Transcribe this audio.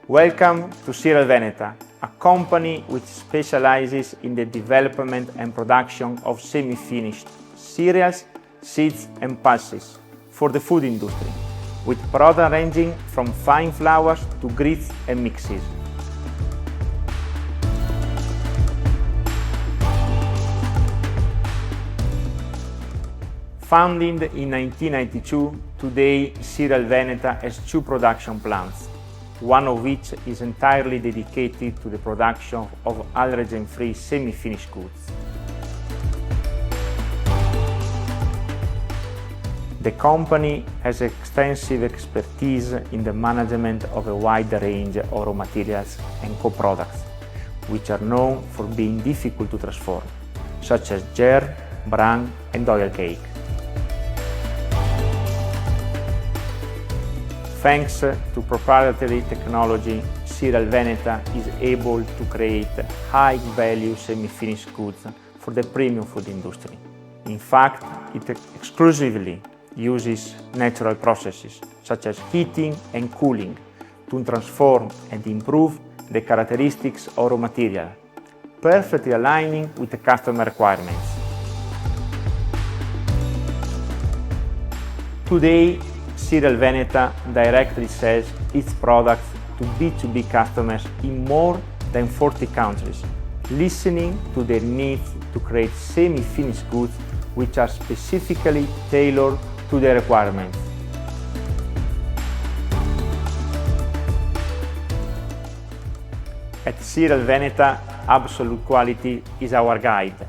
Welcome to Cerealveneta, a company which specializes in the development and production of semi-finished cereals, seeds and pulses for the food industry, with products ranging from fine flours to grits and mixes. Founded in 1992, today Cerealveneta has two production plants, one of which is entirely dedicated to the production of allergen-free semi-finished goods. The company has extensive expertise in the management of a wide range of raw materials and co-products, which are known for being difficult to transform, such as jam, bran and oil cake. Thanks to proprietary technology, Cerealveneta is able to create high-value semi-finished goods for the premium food industry. In fact, it exclusively uses natural processes, such as heating and cooling, to transform and improve the characteristics of raw material, perfectly aligning with the customer requirements. Today, Cerealveneta directly sells its products to B2B customers in more than 40 countries, listening to their needs to create semi-finished goods which are specifically tailored to their requirements. At Cerealveneta, absolute quality is our guide.